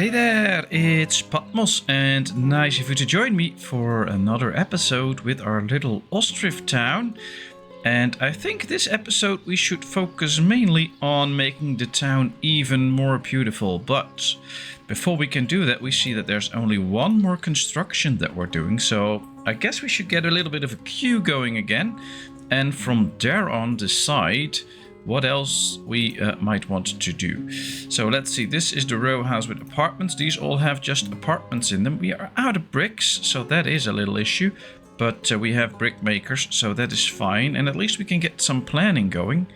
Hey there, it's Patmos and nice of you to join me for another episode with our little Ostriv town. And I think this episode we should focus mainly on making the town even more beautiful. But before we can do that, we see that there's only one more construction that we're doing. So I guess we should get a little bit of a queue going again. And from there on decide what else we might want to do. So let's see, this is the row house with apartments. These all have just apartments in them. We are out of bricks, so that is a little issue. But we have brick makers, so that is fine. And at least we can get some planning going.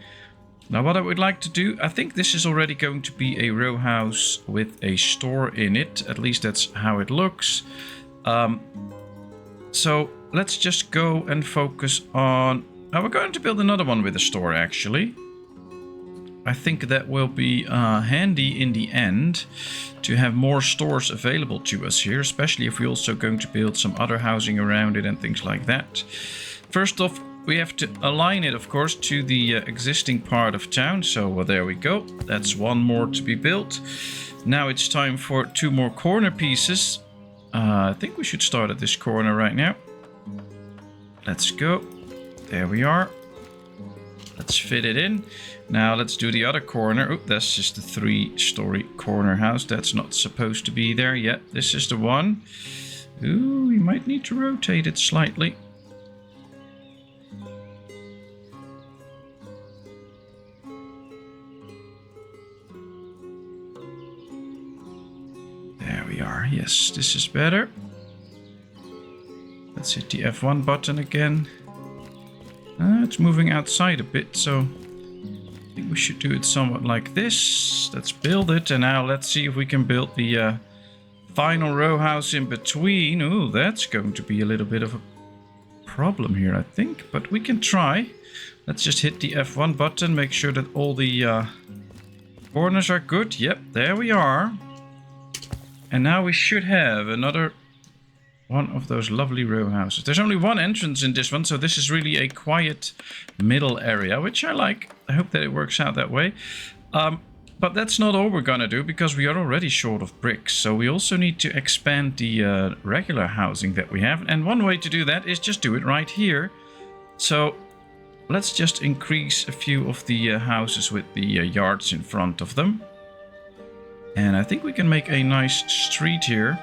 Now what I would like to do, I think this is already going to be a row house with a store in it. At least that's how it looks. So let's just go and focus on... Now we're going to build another one with a store actually. I think that will be handy in the end to have more stores available to us here, especially if we're also going to build some other housing around it and things like that. First off, we have to align it, of course, to the existing part of town. So there we go. That's one more to be built. Now it's time for 2 more corner pieces. I think we should start at this corner right now. Let's go. There we are. Let's fit it in. Now let's do the other corner. Oh, that's just the 3-story corner house. That's not supposed to be there yet. This is the one. Ooh, we might need to rotate it slightly. There we are. Yes, this is better. Let's hit the F1 button again. It's moving outside a bit, so I think we should do it somewhat like this. Let's build it, and now let's see if we can build the final row house in between. Ooh, that's going to be a little bit of a problem here, I think, but we can try. Let's just hit the F1 button, make sure that all the corners are good. Yep, there we are. And now we should have another one of those lovely row houses. There's only one entrance in this one, so this is really a quiet middle area, which I like. I hope that it works out that way. But that's not all we're gonna do, because we are already short of bricks. So we also need to expand the regular housing that we have. And one way to do that is just do it right here. So let's just increase a few of the houses with the yards in front of them. And I think we can make a nice street here.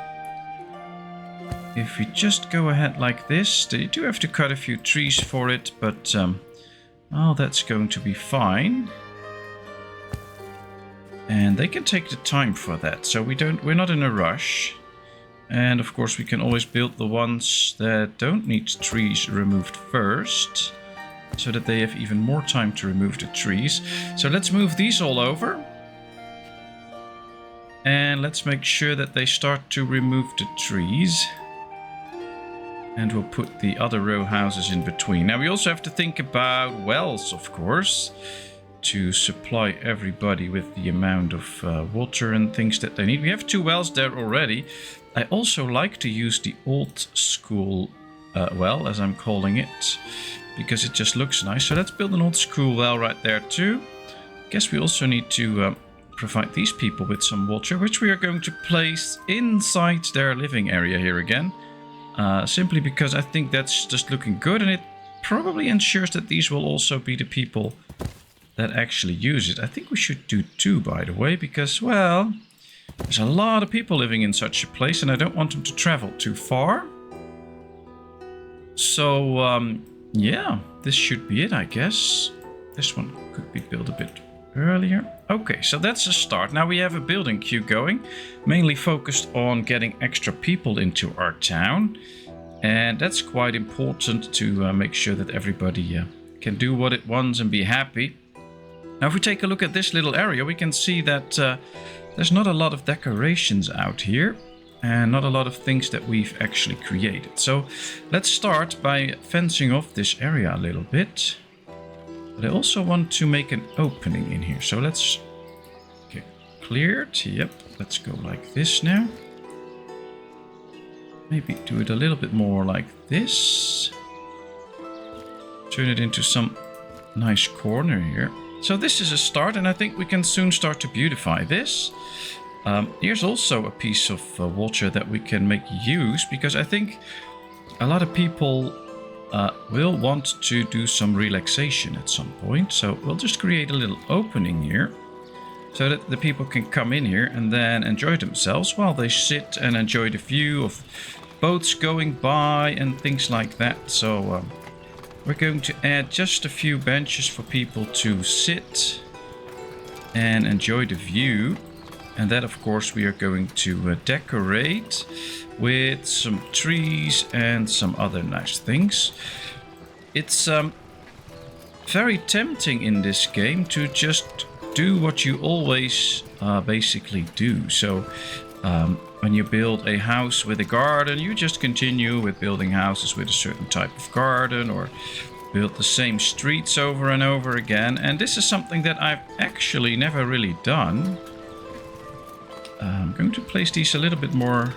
If we just go ahead like this, they do have to cut a few trees for it, but oh, that's going to be fine. And they can take the time for that, so we're not in a rush. And of course we can always build the ones that don't need trees removed first, so that they have even more time to remove the trees. So let's move these all over. And let's make sure that they start to remove the trees. And we'll put the other row houses in between. Now we also have to think about wells, of course, to supply everybody with the amount of water and things that they need. We have 2 wells there already. I also like to use the old school well, as I'm calling it, because it just looks nice. So let's build an old school well right there too. Guess we also need to provide these people with some water, which we are going to place inside their living area here again. Simply because I think that's just looking good, and it probably ensures that these will also be the people that actually use it. I think we should do 2, by the way, because, well, there's a lot of people living in such a place, and I don't want them to travel too far. So, yeah, this should be it, I guess. This one could be built a bit earlier. Okay, so that's a start. Now we have a building queue going, mainly focused on getting extra people into our town. And that's quite important to make sure that everybody can do what it wants and be happy. Now if we take a look at this little area, we can see that there's not a lot of decorations out here. And not a lot of things that we've actually created. So let's start by fencing off this area a little bit. But I also want to make an opening in here. So let's get cleared. Yep, let's go like this now. Maybe do it a little bit more like this. Turn it into some nice corner here. So this is a start, and I think we can soon start to beautify this. Here's also a piece of water that we can make use, because I think a lot of people will want to do some relaxation at some point. So we'll just create a little opening here so that the people can come in here and then enjoy themselves while they sit and enjoy the view of boats going by and things like that. So we're going to add just a few benches for people to sit and enjoy the view. And that, of course, we are going to decorate with some trees and some other nice things. It's very tempting in this game to just do what you always basically do. So when you build a house with a garden, you just continue with building houses with a certain type of garden, or build the same streets over and over again. And this is something that I've actually never really done. I'm going to place these a little bit more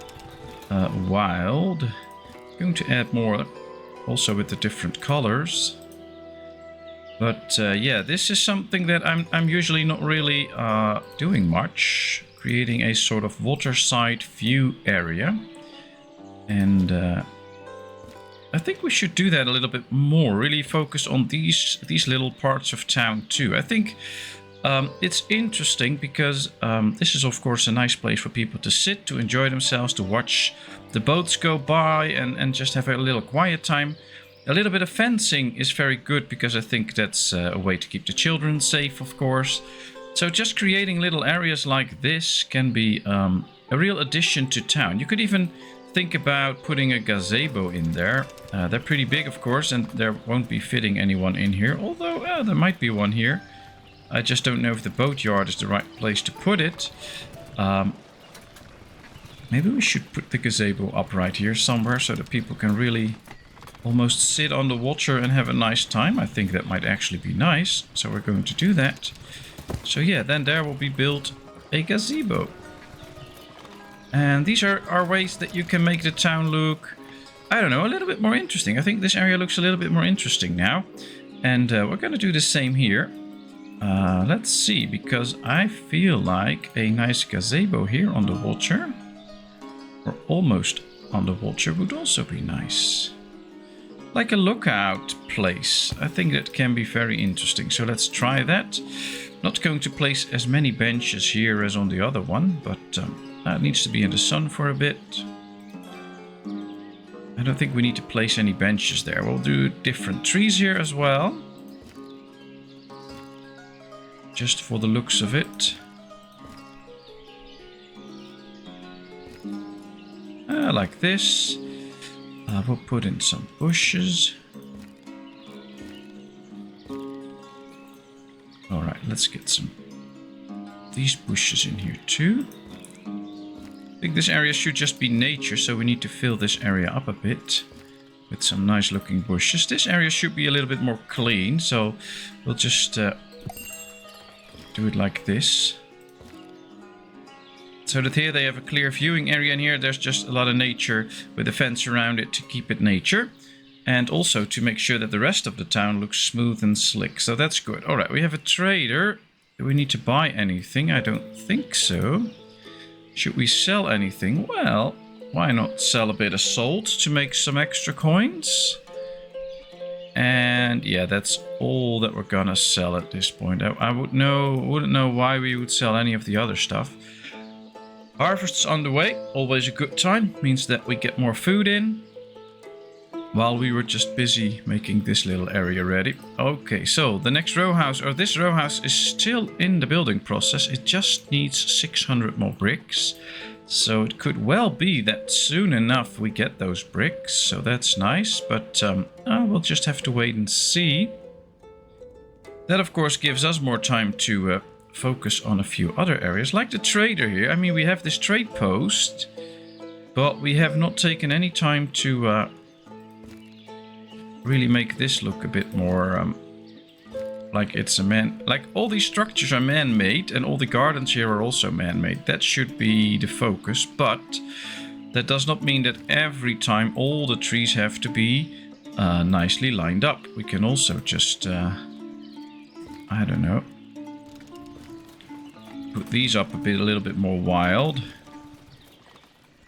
wild. I'm going to add more also with the different colors. But yeah, this is something that I'm usually not really doing much. Creating a sort of waterside view area. And I think we should do that a little bit more. Really focus on these little parts of town too. I think it's interesting because this is, of course, a nice place for people to sit, to enjoy themselves, to watch the boats go by and just have a little quiet time. A little bit of fencing is very good because I think that's a way to keep the children safe, of course. So just creating little areas like this can be a real addition to town. You could even think about putting a gazebo in there. They're pretty big, of course, and there won't be fitting anyone in here, although there might be one here. I just don't know if the boatyard is the right place to put it. Maybe we should put the gazebo up right here somewhere so that people can really almost sit on the water and have a nice time. I think that might actually be nice. So we're going to do that. So yeah, then there will be built a gazebo. And these are ways that you can make the town look, I don't know, a little bit more interesting. I think this area looks a little bit more interesting now. And we're going to do the same here. Let's see, because I feel like a nice gazebo here on the water, or almost on the water, would also be nice. Like a lookout place. I think that can be very interesting. So let's try that. Not going to place as many benches here as on the other one, but that needs to be in the sun for a bit. I don't think we need to place any benches there. We'll do different trees here as well. Just for the looks of it. Like this. We'll put in some bushes. Alright, let's get some these bushes in here too. I think this area should just be nature, so we need to fill this area up a bit with some nice looking bushes. This area should be a little bit more clean, so we'll just do it like this. So that here they have a clear viewing area, and here there's just a lot of nature with a fence around it to keep it nature. And also to make sure that the rest of the town looks smooth and slick. So that's good. Alright, we have a trader. Do we need to buy anything? I don't think so. Should we sell anything? Well, why not sell a bit of salt to make some extra coins? And yeah, that's all that we're gonna sell at this point. I wouldn't know why we would sell any of the other stuff. Harvest's on the way, always a good time. Means that we get more food in. While we were just busy making this little area ready. Okay, so the next row house, or this row house, is still in the building process. It just needs 600 more bricks. So it could well be that soon enough we get those bricks. So that's nice, but we'll just have to wait and see. That, of course, gives us more time to focus on a few other areas, like the trader here. I mean, we have this trade post, but we have not taken any time to really make this look a bit more like it's a man. Like all these structures are man-made, and all the gardens here are also man-made. That should be the focus, but that does not mean that every time all the trees have to be nicely lined up. We can also just I don't know, put these up a little bit more wild.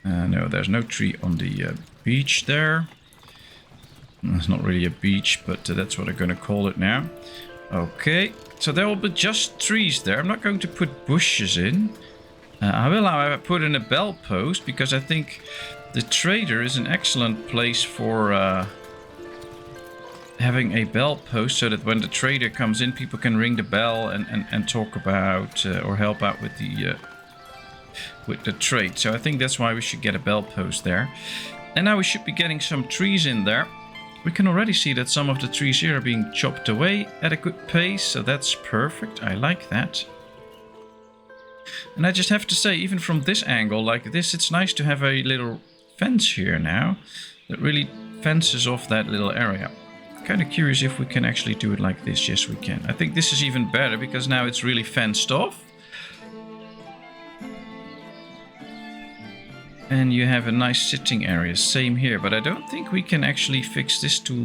No, there's no tree on the beach there. It's not really a beach, but that's what I'm going to call it now. Okay, so there will be just trees there. I'm not going to put bushes in. I will, however, put in a bell post because I think the trader is an excellent place for having a bell post, so that when the trader comes in, people can ring the bell and talk about or help out with the trade. So I think that's why we should get a bell post there. And now we should be getting some trees in there. We can already see that some of the trees here are being chopped away at a good pace, so that's perfect. I like that. And I just have to say, even from this angle like this, it's nice to have a little fence here now that really fences off that little area. Kind of curious if we can actually do it like this. Yes, we can. I think this is even better because now it's really fenced off. And you have a nice sitting area. Same here, but I don't think we can actually fix this to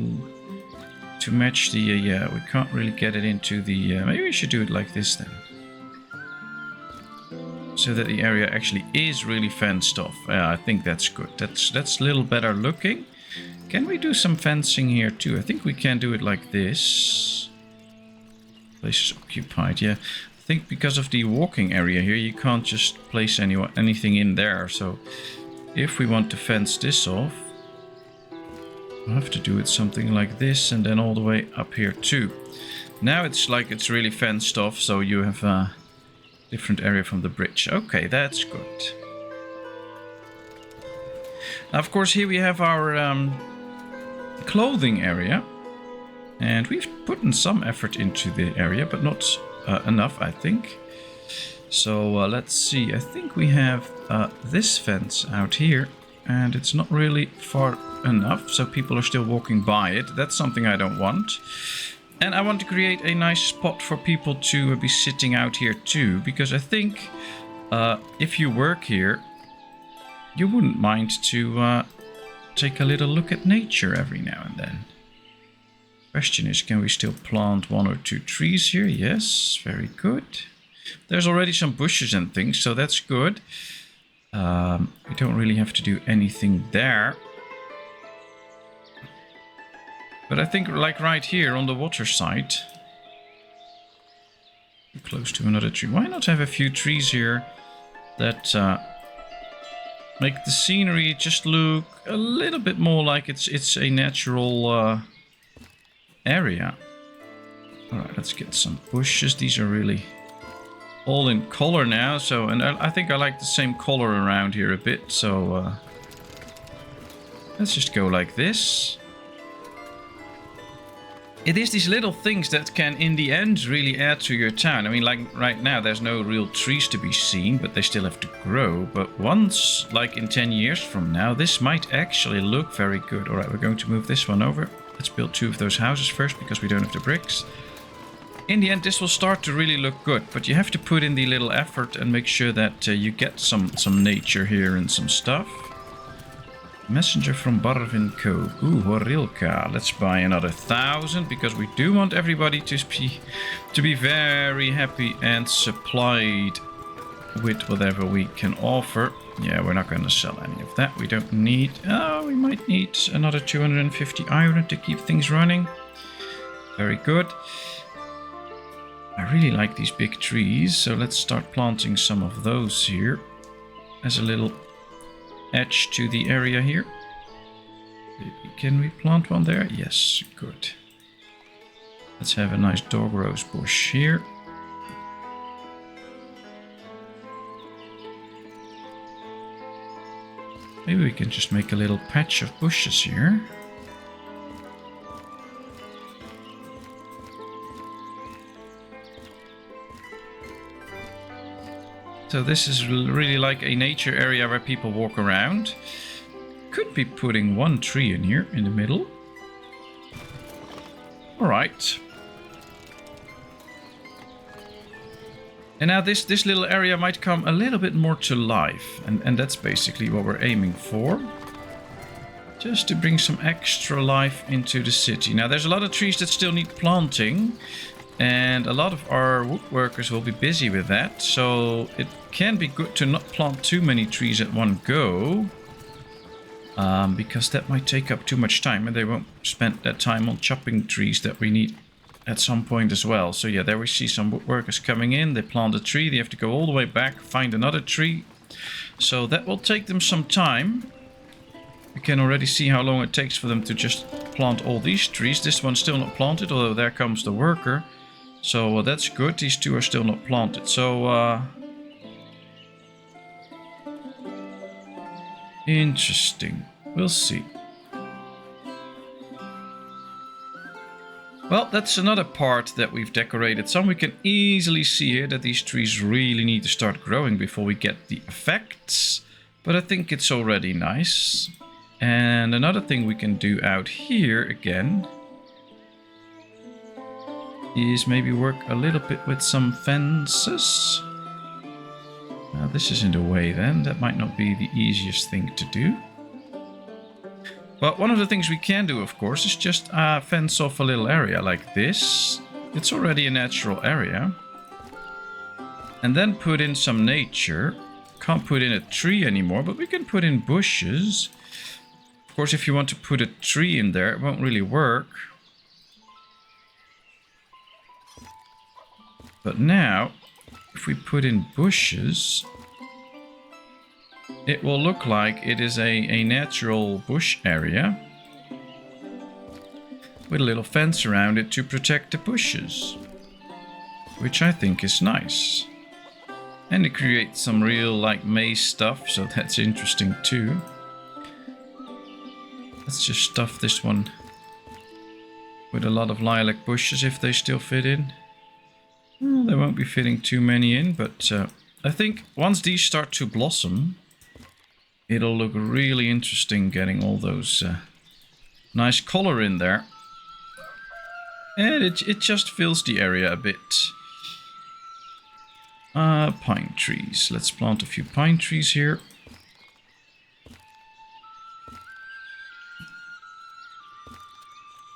match the... yeah, we can't really get it into the... maybe we should do it like this then. So that the area actually is really fenced off. I think that's good. That's a little better looking. Can we do some fencing here too? I think we can do it like this. Place is occupied, yeah. I think because of the walking area here, you can't just place anything in there. So if we want to fence this off, we'll have to do it something like this and then all the way up here too. Now it's like it's really fenced off, so you have a different area from the bridge. Okay, that's good. Now, of course, here we have our clothing area, and we've put in some effort into the area, but not enough, I think. So let's see. I think we have this fence out here, and it's not really far enough, so people are still walking by it. That's something I don't want. And I want to create a nice spot for people to be sitting out here too, because I think if you work here, you wouldn't mind to take a little look at nature every now and then. Question is, can we still plant 1 or 2 trees here? Yes, very good. There's already some bushes and things, so that's good. We don't really have to do anything there. But I think like right here on the water side, close to another tree. Why not have a few trees here that make the scenery just look a little bit more like it's a natural area. Alright, let's get some bushes. These are really all in color now. So, and I think I like the same color around here a bit. So let's just go like this. It is these little things that can, in the end, really add to your town. I mean, like right now, there's no real trees to be seen, but they still have to grow. But once, like in 10 years from now, this might actually look very good. All right, we're going to move this one over. Let's build 2 of those houses first, because we don't have the bricks. In the end, this will start to really look good, but you have to put in the little effort and make sure that you get some nature here and some stuff. Messenger from Barvin Cove. Ooh, Horilka. Let's buy another 1,000 because we do want everybody to be very happy and supplied with whatever we can offer. Yeah, we're not going to sell any of that. We don't need... Oh, we might need another 250 iron to keep things running. Very good. I really like these big trees, so let's start planting some of those here as a little edge to the area here. Can we plant one there? Yes, good. Let's have a nice dog rose bush here. Maybe we can just make a little patch of bushes here. So this is really like a nature area where people walk around. Could be putting 1 tree in here in the middle. Alright. And now this little area might come a little bit more to life. And that's basically what we're aiming for. Just to bring some extra life into the city. Now there's a lot of trees that still need planting. And a lot of our woodworkers will be busy with that. So it can be good to not plant too many trees at one go. Because that might take up too much time. And they won't spend that time on chopping trees that we need at some point as well. So yeah, there we see some woodworkers coming in. They plant a tree. They have to go all the way back, find another tree. So that will take them some time. We can already see how long it takes for them to just plant all these trees. This one's still not planted, although there comes the worker. So that's good. These two are still not planted. So interesting. We'll see. Well, that's another part that we've decorated some. We can easily see here that these trees really need to start growing before we get the effects. But I think it's already nice. And another thing we can do out here again is maybe work a little bit with some fences. Now this is in the way then. That might not be the easiest thing to do. But one of the things we can do, of course, is just fence off a little area like this. It's already a natural area. And then put in some nature. Can't put in a tree anymore, but we can put in bushes. Of course, if you want to put a tree in there, it won't really work. But now, if we put in bushes, it will look like it is a natural bush area with a little fence around it to protect the bushes, which I think is nice. And it creates some real like maze stuff, so that's interesting too. Let's just stuff this one with a lot of lilac bushes if they still fit in. Well, they won't be fitting too many in, but I think once these start to blossom, it'll look really interesting getting all those nice color in there. And it just fills the area a bit. Pine trees. Let's plant a few pine trees here.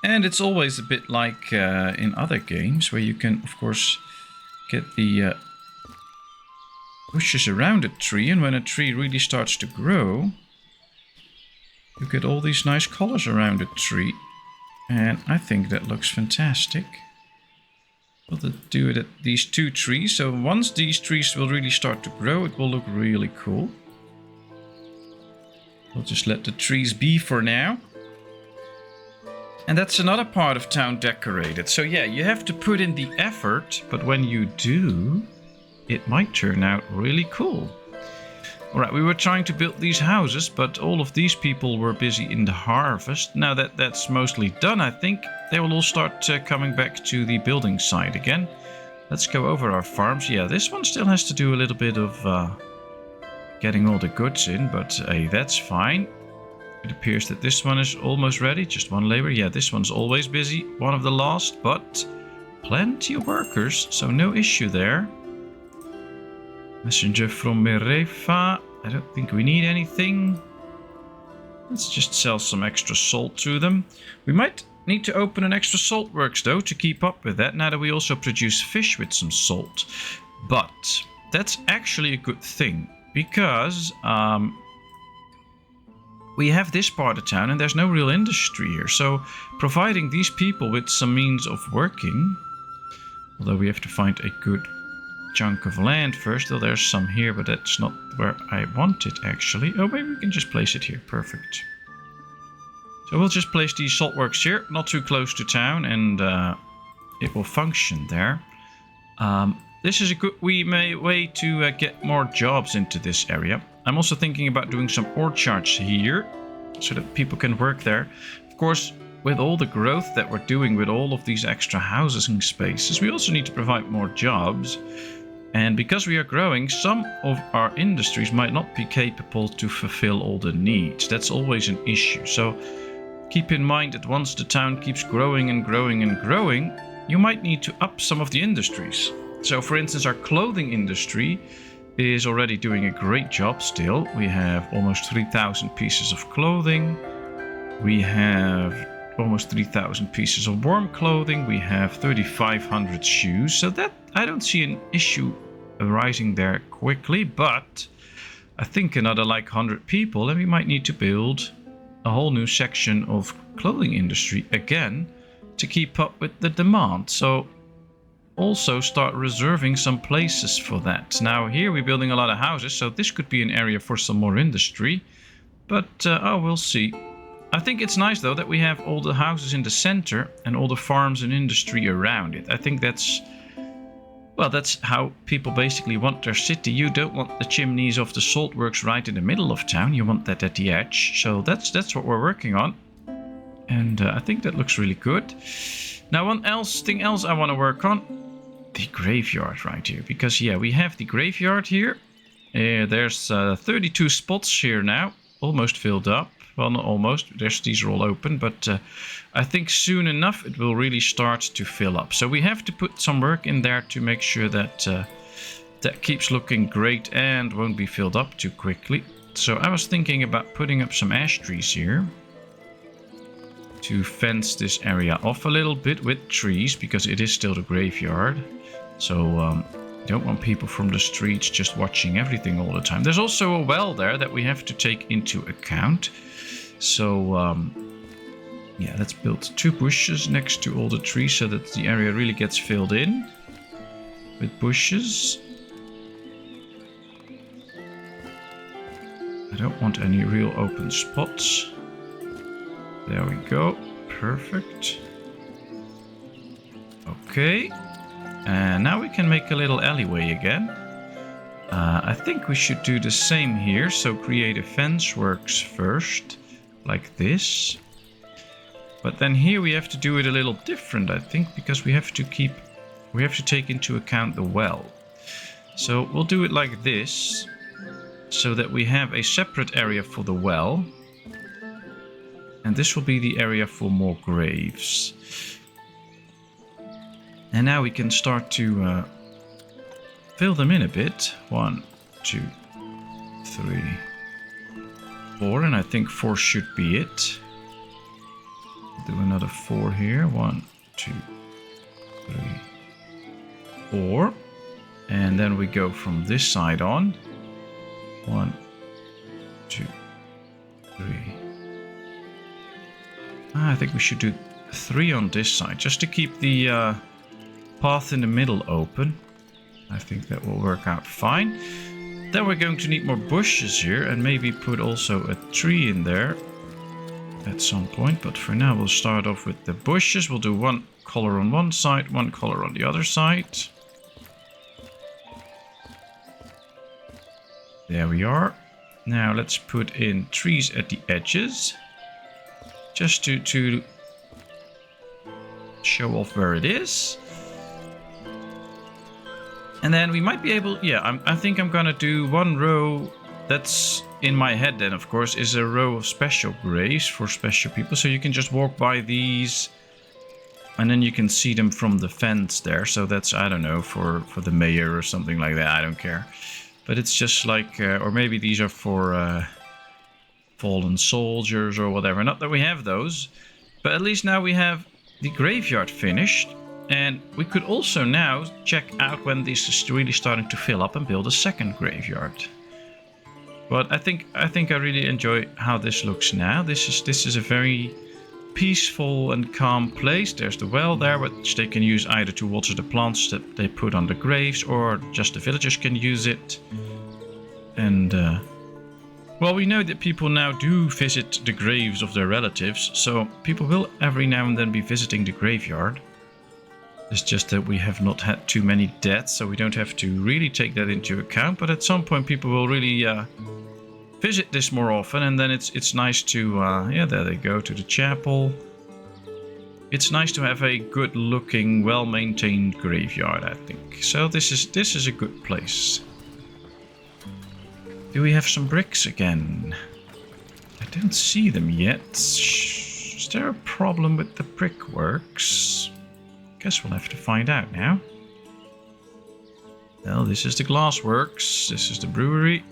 And it's always a bit like in other games where you can, of course, get the bushes around a tree. And when a tree really starts to grow, you get all these nice colors around a tree. And I think that looks fantastic. We'll do it at these two trees. So once these trees will really start to grow, it will look really cool. We'll just let the trees be for now. And that's another part of town decorated. So yeah, you have to put in the effort, but when you do, it might turn out really cool. Alright, we were trying to build these houses, but all of these people were busy in the harvest. Now that that's mostly done, I think they will all start coming back to the building site again. Let's go over our farms. Yeah, this one still has to do a little bit of getting all the goods in, but hey, that's fine. It appears that this one is almost ready. Just one labor. Yeah, this one's always busy. One of the last, but plenty of workers, so no issue there. Messenger from Merefa. I don't think we need anything. Let's just sell some extra salt to them. We might need to open an extra salt works though to keep up with that, now that we also produce fish with some salt. But that's actually a good thing, because we have this part of town and there's no real industry here. So providing these people with some means of working, although we have to find a good chunk of land first, though there's some here, but that's not where I want it actually. Oh, maybe we can just place it here. Perfect. So we'll just place these salt works here, not too close to town, and it will function there. This is a good way to get more jobs into this area. I'm also thinking about doing some orchards here, so that people can work there. Of course, with all the growth that we're doing with all of these extra houses and spaces, we also need to provide more jobs. And because we are growing, some of our industries might not be capable to fulfill all the needs. That's always an issue. So keep in mind that once the town keeps growing and growing and growing, you might need to up some of the industries. So for instance, our clothing industry is already doing a great job still. We have almost 3,000 pieces of clothing. We have almost 3,000 pieces of warm clothing. We have 3,500 shoes. So that I don't see an issue arising there quickly, but I think another like 100 people and we might need to build a whole new section of clothing industry again to keep up with the demand. So also start reserving some places for that. Now here we're building a lot of houses, so this could be an area for some more industry, but we'll see. I think it's nice though that we have all the houses in the center and all the farms and industry around it. I think that's how people basically want their city. You don't want the chimneys of the salt works right in the middle of town. You want that at the edge. So that's what we're working on. And I think that looks really good. Now one thing else I want to work on, the graveyard right here. Because yeah, we have the graveyard here. There's 32 spots here now, almost filled up. Well, not almost. These are all open, but I think soon enough it will really start to fill up. So we have to put some work in there to make sure that that keeps looking great and won't be filled up too quickly. So I was thinking about putting up some ash trees here to fence this area off a little bit with trees, because it is still the graveyard. So don't want people from the streets just watching everything all the time. There's also a well there that we have to take into account. So yeah, let's build 2 bushes next to all the trees so that the area really gets filled in with bushes. I don't want any real open spots. There we go. Perfect. Okay. And now we can make a little alleyway again. I think we should do the same here. So create a fence works first, like this. But then here we have to do it a little different, I think, because we have to take into account the well. So we'll do it like this, so that we have a separate area for the well. And this will be the area for more graves. And now we can start to fill them in a bit. 1, 2, 3, 4, and I think 4 should be it. Do another 4 here. 1, 2, 3, 4. And then we go from this side on. 1, 2, 3. I think we should do 3 on this side, just to keep the path in the middle open. I think that will work out fine. Then we're going to need more bushes here, and maybe put also a tree in there at some point. But for now we'll start off with the bushes. We'll do 1 color on one side, 1 color on the other side. There we are. Now let's put in trees at the edges, just to show off where it is. And then we might be able, yeah, I think I'm gonna do 1 row that's in my head then, of course, is a row of special graves for special people. So you can just walk by these and then you can see them from the fence there. So that's, I don't know, for the mayor or something like that. I don't care. But it's just like, or maybe these are for fallen soldiers or whatever. Not that we have those, but at least now we have the graveyard finished. And we could also now check out when this is really starting to fill up and build a second graveyard. But I think I really enjoy how this looks now. This is a very peaceful and calm place. There's the well there, which they can use either to water the plants that they put on the graves, or just the villagers can use it. And well, we know that people now do visit the graves of their relatives, so people will every now and then be visiting the graveyard. It's just that we have not had too many deaths, so we don't have to really take that into account. But at some point people will really visit this more often, and then it's nice to, yeah, there they go, to the chapel. It's nice to have a good looking, well maintained graveyard, I think. So this is a good place. Do we have some bricks again? I don't see them yet. Is there a problem with the brickworks? Guess we'll have to find out now. Well, this is the glassworks. This is the brewery.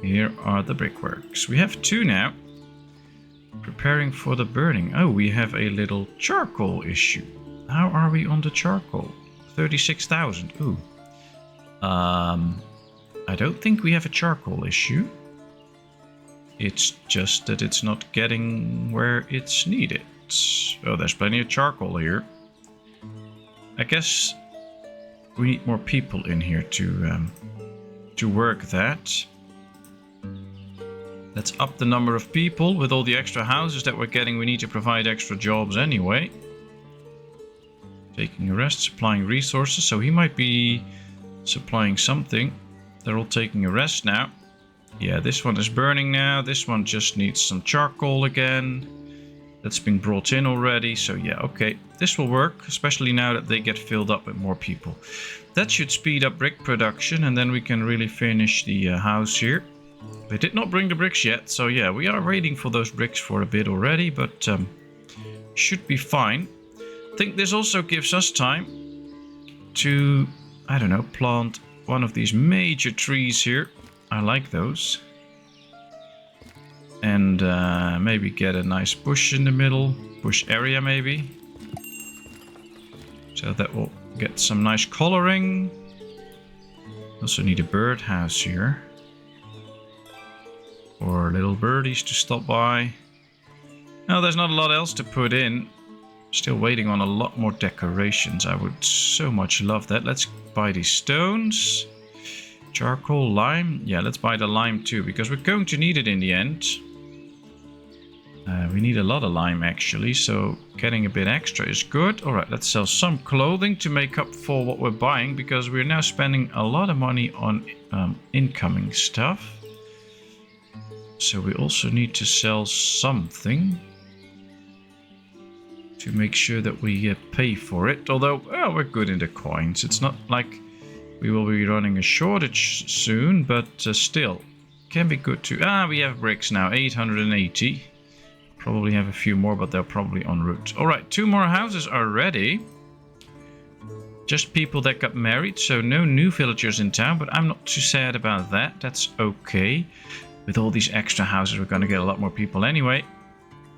Here are the brickworks. We have 2 now. Preparing for the burning. Oh, we have a little charcoal issue. How are we on the charcoal? 36,000. Ooh. I don't think we have a charcoal issue. It's just that it's not getting where it's needed. Oh, there's plenty of charcoal here. I guess we need more people in here to work that. Let's up the number of people. With all the extra houses that we're getting, we need to provide extra jobs anyway. Taking a rest, supplying resources. So he might be supplying something. They're all taking a rest now. Yeah, this one is burning now. This one just needs some charcoal again. That's been brought in already. So yeah, okay. This will work, especially now that they get filled up with more people. That should speed up brick production, and then we can really finish the house here. They did not bring the bricks yet, so yeah, we are waiting for those bricks for a bit already, but should be fine. I think this also gives us time to, I don't know, plant one of these major trees here. I like those. And maybe get a nice bush in the middle, bush area maybe. So that will get some nice coloring. Also need a birdhouse here. For little birdies to stop by. Now there's not a lot else to put in. Still waiting on a lot more decorations. I would so much love that. Let's buy these stones. Charcoal, lime. Yeah, let's buy the lime too, because we're going to need it in the end. We need a lot of lime actually, so getting a bit extra is good. Alright, let's sell some clothing to make up for what we're buying, because we're now spending a lot of money on incoming stuff. So we also need to sell something to make sure that we pay for it. Although, well, we're good in the coins. It's not like we will be running a shortage soon, but still, can be good to... Ah, we have bricks now, 880. Probably have a few more, but they're probably en route. Alright, 2 more houses are ready. Just people that got married, so no new villagers in town, but I'm not too sad about that. That's okay. With all these extra houses, we're going to get a lot more people anyway.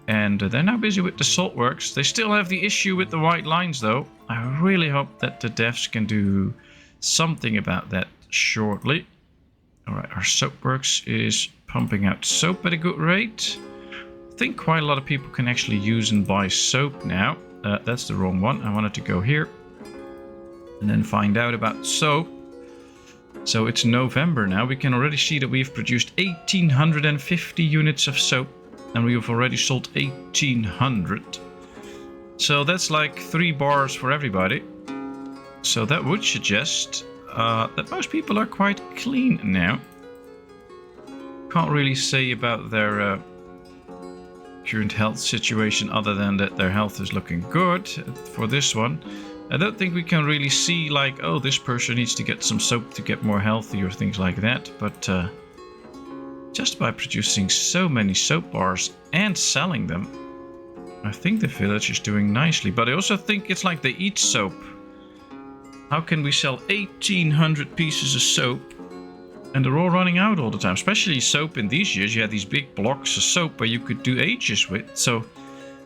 And they're now busy with the salt works. They still have the issue with the white lines, though. I really hope that the devs can do something about that shortly. Alright, our soap works is pumping out soap at a good rate. I think quite a lot of people can actually use and buy soap now. That's the wrong one. I wanted to go here. And then find out about soap. So it's November now. We can already see that we've produced 1,850 units of soap. And we have already sold 1,800. So that's like 3 bars for everybody. So that would suggest that most people are quite clean now. Can't really say about their current health situation other than that their health is looking good for this one. I don't think we can really see like, oh, this person needs to get some soap to get more healthy or things like that. But just by producing so many soap bars and selling them, I think the village is doing nicely. But I also think it's like they eat soap. How can we sell 1,800 pieces of soap and they're all running out all the time? Especially soap in these years. You had these big blocks of soap where you could do ages with. So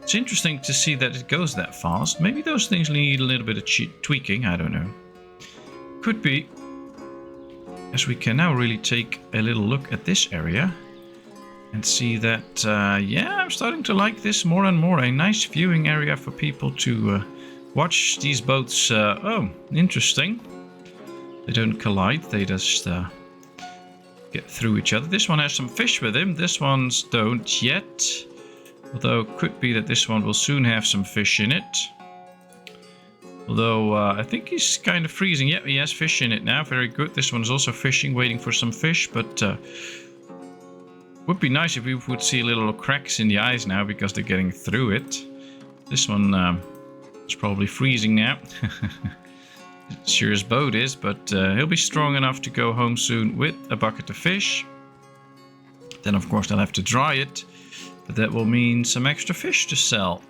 it's interesting to see that it goes that fast. Maybe those things need a little bit of tweaking. I don't know. Could be. As we can now really take a little look at this area and see that, yeah, I'm starting to like this more and more. A nice viewing area for people to watch these boats. Oh, interesting. They don't collide. They just get through each other. This one has some fish with him. This one's don't yet. Although it could be that this one will soon have some fish in it. Although I think he's kind of freezing. Yeah, he has fish in it now. Very good. This one's also fishing, waiting for some fish. But would be nice if we would see little cracks in the ice now because they're getting through it. This one is probably freezing now. Sure his boat is, but he'll be strong enough to go home soon with a bucket of fish. Then of course they'll have to dry it. But that will mean some extra fish to sell.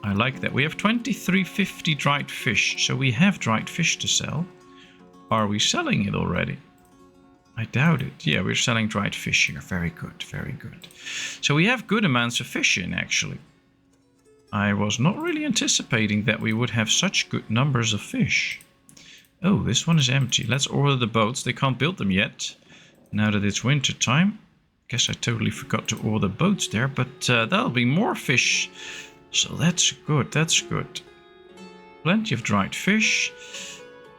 I like that. We have 2350 dried fish. So we have dried fish to sell. Are we selling it already? I doubt it. Yeah, we're selling dried fish here. Very good, very good. So we have good amounts of fish in, actually. I was not really anticipating that we would have such good numbers of fish. Oh, this one is empty. Let's order the boats. They can't build them yet. Now that it's winter time. Guess I totally forgot to order boats there, but that'll be more fish. So that's good, that's good. Plenty of dried fish.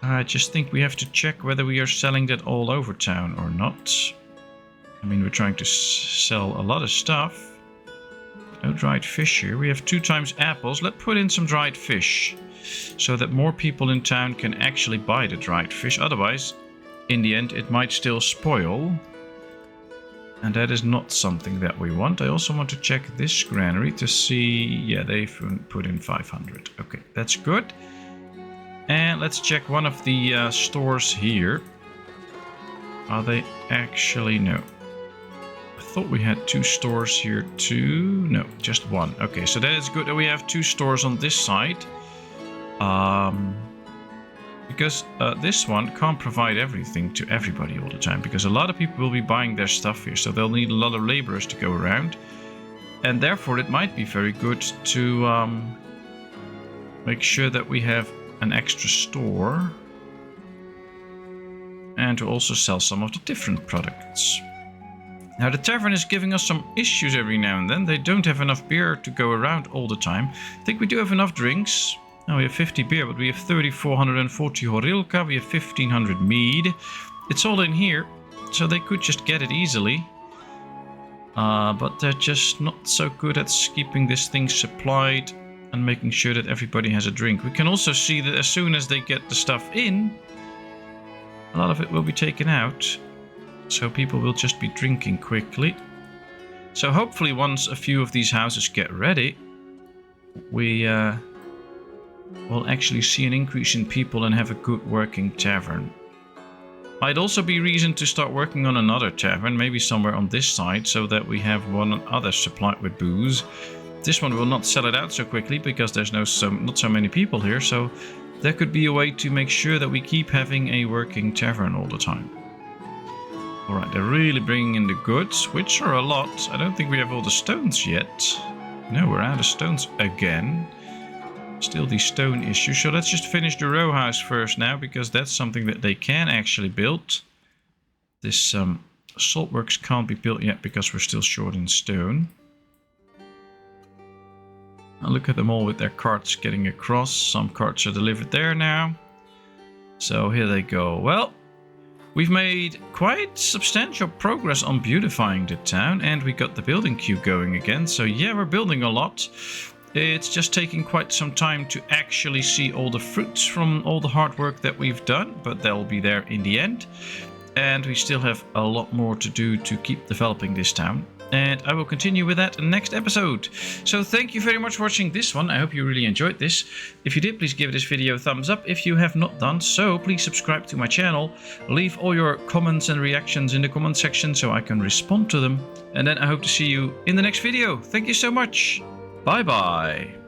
I just think we have to check whether we are selling that all over town or not. I mean, we're trying to sell a lot of stuff. No dried fish here. We have 2 times apples. Let's put in some dried fish so that more people in town can actually buy the dried fish. Otherwise, in the end, it might still spoil. And that is not something that we want. I also want to check this granary to see... Yeah, they've put in 500. Okay, that's good. And let's check one of the stores here. Are they actually... No. I thought we had 2 stores here too. No, just 1. Okay, so that is good that we have 2 stores on this side. Because this one can't provide everything to everybody all the time. Because a lot of people will be buying their stuff here. So they'll need a lot of laborers to go around. And therefore it might be very good to make sure that we have an extra store. And to also sell some of the different products. Now the tavern is giving us some issues every now and then. They don't have enough beer to go around all the time. I think we do have enough drinks. Now we have 50 beer, but we have 3,440 horilka, we have 1,500 mead. It's all in here, so they could just get it easily. But they're just not so good at keeping this thing supplied and making sure that everybody has a drink. We can also see that as soon as they get the stuff in, a lot of it will be taken out. So people will just be drinking quickly. So hopefully once a few of these houses get ready, we... we'll actually see an increase in people and have a good working tavern. Might also be reason to start working on another tavern, maybe somewhere on this side, so that we have one other supplied with booze. This one will not sell it out so quickly because there's not so many people here, so there could be a way to make sure that we keep having a working tavern all the time. Alright, they're really bringing in the goods, which are a lot. I don't think we have all the stones yet. No, we're out of stones again. Still the stone issue. So let's just finish the row house first now, because that's something that they can actually build. This saltworks can't be built yet because we're still short in stone. Now look at them all with their carts getting across. Some carts are delivered there now. So here they go. Well, we've made quite substantial progress on beautifying the town, and we got the building queue going again. So yeah, we're building a lot. It's just taking quite some time to actually see all the fruits from all the hard work that we've done, but they'll be there in the end. And we still have a lot more to do to keep developing this town. And I will continue with that in the next episode. So thank you very much for watching this one. I hope you really enjoyed this. If you did, please give this video a thumbs up. If you have not done so, please subscribe to my channel. Leave all your comments and reactions in the comment section so I can respond to them. And then I hope to see you in the next video. Thank you so much. Bye bye.